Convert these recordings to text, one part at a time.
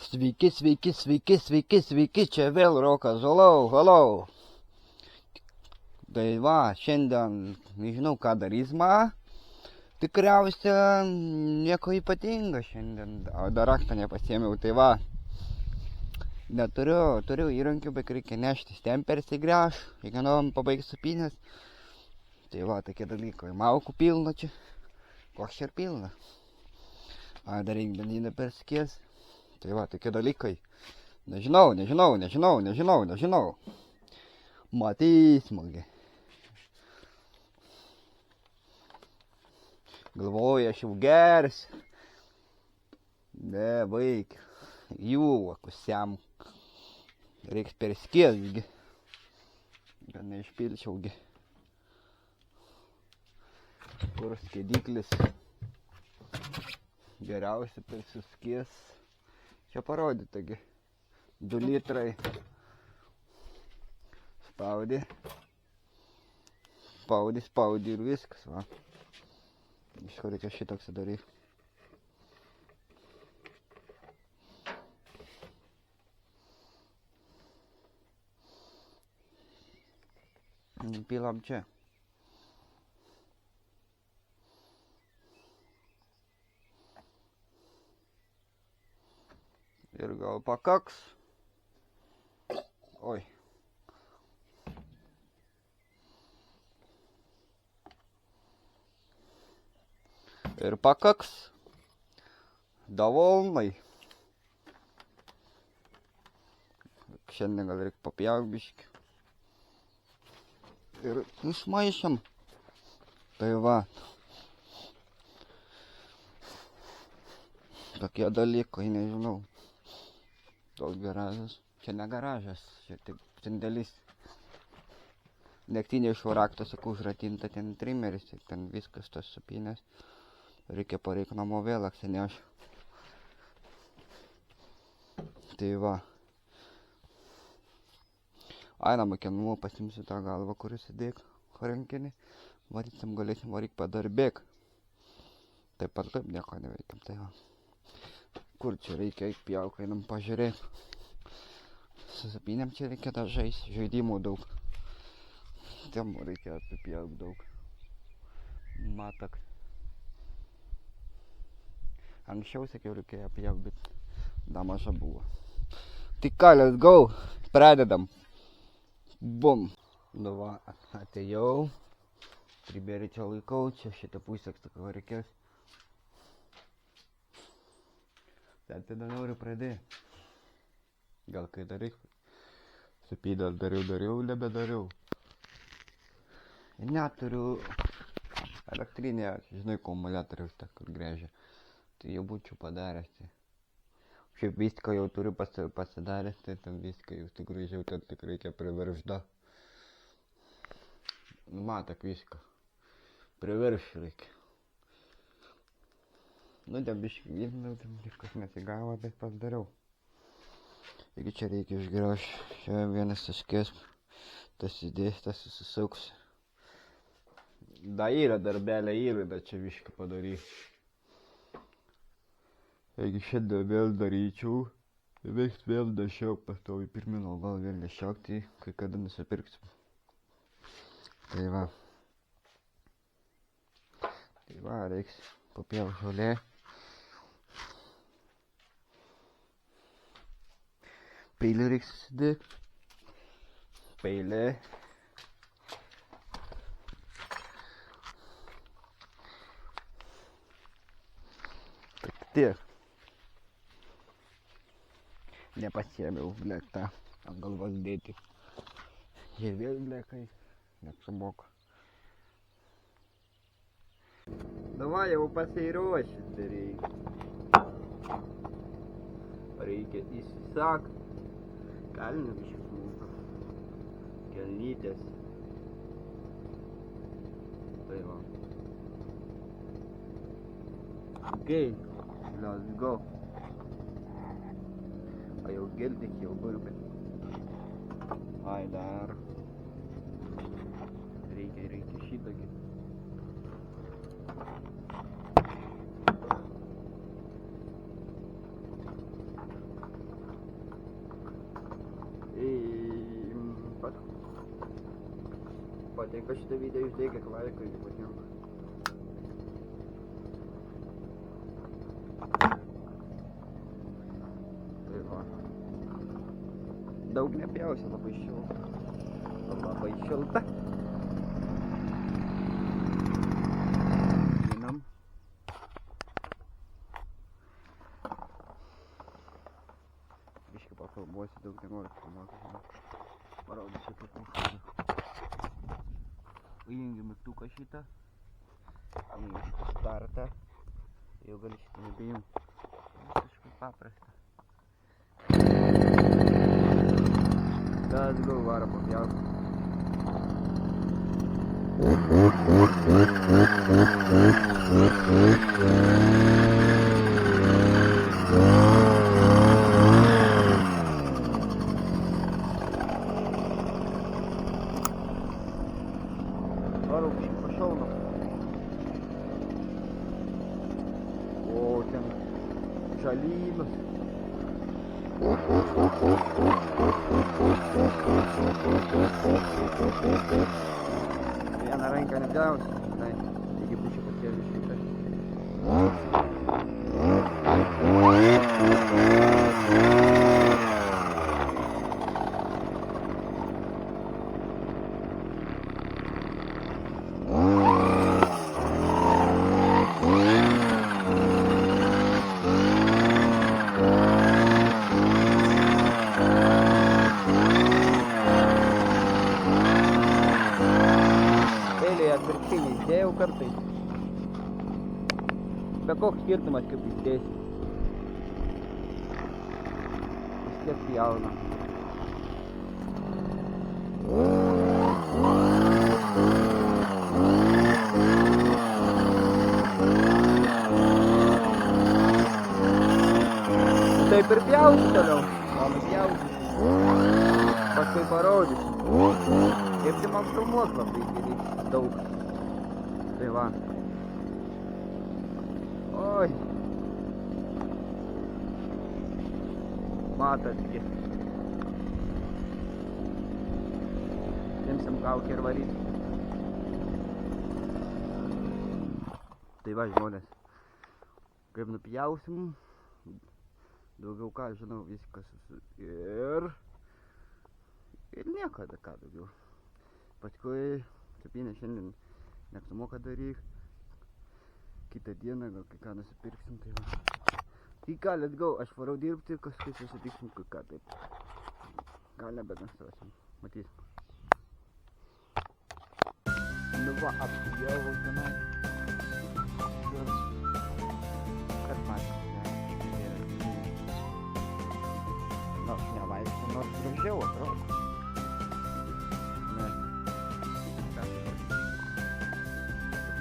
Sveiki, sveiki, sveiki, sveiki, sveiki, čia vėl Rokas, halau. Tai va, šiandien nežinau ką darysime, tikriausia nieko ypatingo šiandien, dar raktą nepasiėmiau, tai va. Turiu įrankių, bet reikia nešti stemperis į gręš, jeigu norim pabaigti supynės. Tai va, tokie dalykai, malkų pilna čia, koks čia ir pilna. Dar reikia benziną perskės. Tai va, tokie dalykai. Nežinau. Matysim. Galvoju, aš jau gersiu. Ne, baig. Juokusiam. Reiks perskėsgi. Kad neišpilčiaugi. Kur skėdiklis. Geriausia persiskės. Čia parodytagi. 2 litrai. Spaudi ir viskas, va. Iš ko reikia šitoks daryti. Pilam čia. Ir gal pakaks. Oi. Ir pakaks. Довольный. Šiandien gal reikia papjaut biškį. Ir išmaišėm. Tai va. Tokie dalykai, nežinau. Toks garažas. Čia ne garažas, čia tik sandėlis. Degtinė iš rakto, sakau, užratinta ten trimeris, ten viskas tos supynės. Reikia pareik namo vėl atsinešti. Tai va. Einam iki namo, pasimsiu tą galvą, kuris įdėk rankinį. Varysim, galėsim varyk padarbėk. Taip pat taip nieko neveikiam, tai va. Kur čia reikia eik pjauk, einam pažiūrėt. Su supynėm čia reikia dar žaisti, žaidimų daug. Temų reikia apipjauk daug. Matak. Anksčiau sakiau reikia apjauk, bet dar maža buvo. Tik ką, let's go. Pradedam. Bum. Nu va, atėjau. Pribėrį čia laikau, čia šitą pusę tokio reikės. Bet tada noriu pradėti. Gal kai daryk. Supydą dariau, nebedariau. Neturiu elektrinę, žinai, akumuliatorius tą, kur grėžia. Tai jau būčiau padaręs. Šiaip viską jau turiu pasidaręs, tai ten viską jau tik grįžiau, ten tik reikia priveržda. Matak viską. Priverš reikia. Nu, ten biškį gindau, ten kažkas nesigavo, bet pasidariau. Taigi čia reikia išgraužti. Čia vienas taškės, tas įdės, tas susisuks. Da yra darbelė yra, bet čia biškį padarysiu. Jeigu šiandien vėl daryčiau, veiks vėl nešiok pastovi pirmin, o gal vėl nešiok, tai kai kada nusipirksim. Tai va. Tai va, reiks papjaut žolė. Peilį reiks susidėk. Peilį. Tak tiek. Nepasiėmiau, blėk, tą ant galvos dėti. Jie vėl blėkai, neapsimoka. Davai jau pasiruošęs reikia. Reikia įsisakt. Kalnių biškų. Kelnytės. Tai va. Okay, let's go. A jau girdik, jau gurbi. Ai dar. Reikia šitokį. pat. Patinka šitą video, uždėkit laiką, jeigu patinka. Tai va. Daug nepjausiu, labai šilta. Labai šilta. Einam. Biškai pakalbuosiu, daug nenoriu filmuoti. Parodysiu kaip mūsų. Įjungiu mygtuką šitą. Įjungiu šitą startą. Jau gali šitą nebejungti. Visiškai paprasta. Let's go, varom papjauti. Varom šį pašauna. O, ten žalynas. Vieną ranką nepjausiu, žinai, taigi būčiau pasėdžiu šitą. Atvirkščiai dėjau kartais. Bet koks skirtumas kaip įdėsi. Vis tiek pjauna. Taip ir pjausiu toliau. O nupjausiu. Paskui parodysiu. Kaip tai man filmuot labai geriai. Daug. Tai va. Oi. Matatgi. Imsim kaukę ir varyti. Tai va, žmonės. Kaip nupjausim. Daugiau ką žinau, viskas. Ir niekada ką daugiau. Paskui cepinę šiandien neapsimoka daryk. Kitą dieną gal kai ką nusipirksim, tai va. Tai ką, let's go, aš varau dirbti, kažkai susitiksim kai ką, taip. Gal nebedanstruosim, matysim. Nu va, apsijavau tenai. Kad matys, ne? Nors nevaikščiu, nors gražiau atrodo.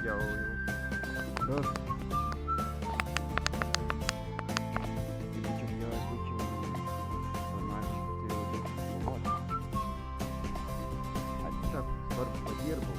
Jau. Tiesiog svarbu padirbau.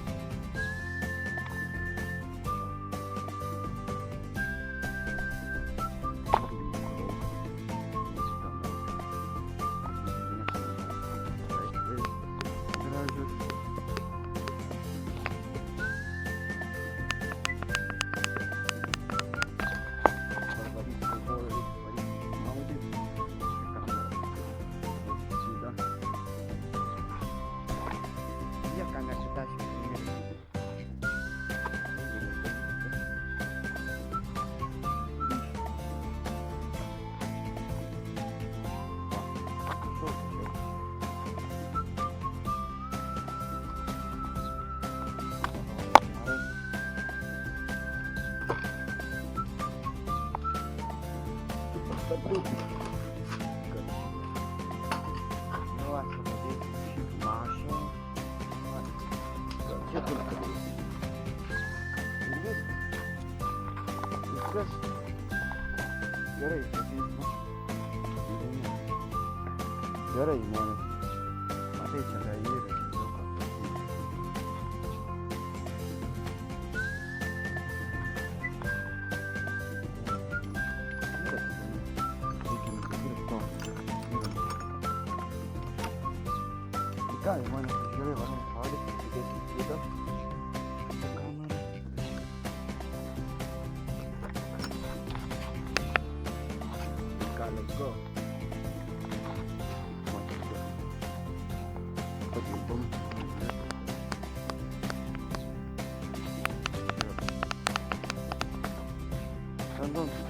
Gerai, gerai, žmonės. Matai, čia dar yra. ką, žmonės gerai varom šaudyti, įdėti įdą. Kamerą. Ką, let's go. Padirbom. Šiandien.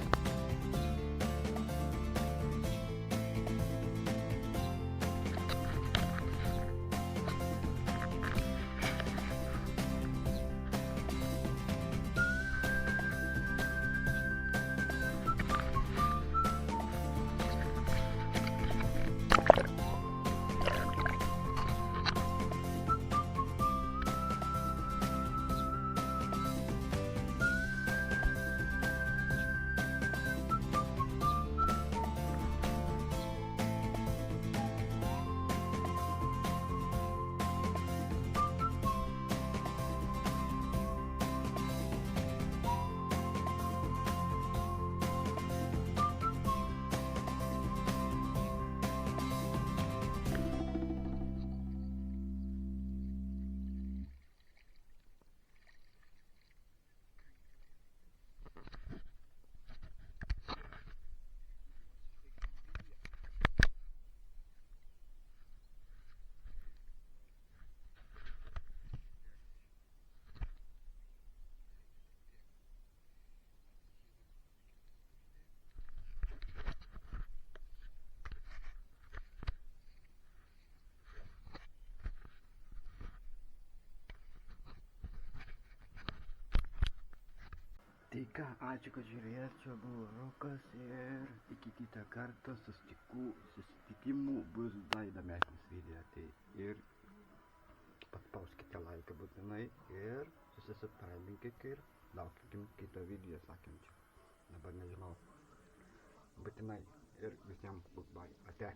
Tai ką, ačiū, kad žiūrėjot, čia buvo Rokas ir iki kitą kartą susitikimų bus dar įdomesnis video. Tai ir paspauskite laiką būtinai ir susisubscribinkit ir laukikim kito video, sakėm čia. Dabar nežinau. Būtinai ir visiems goodbye. Ate.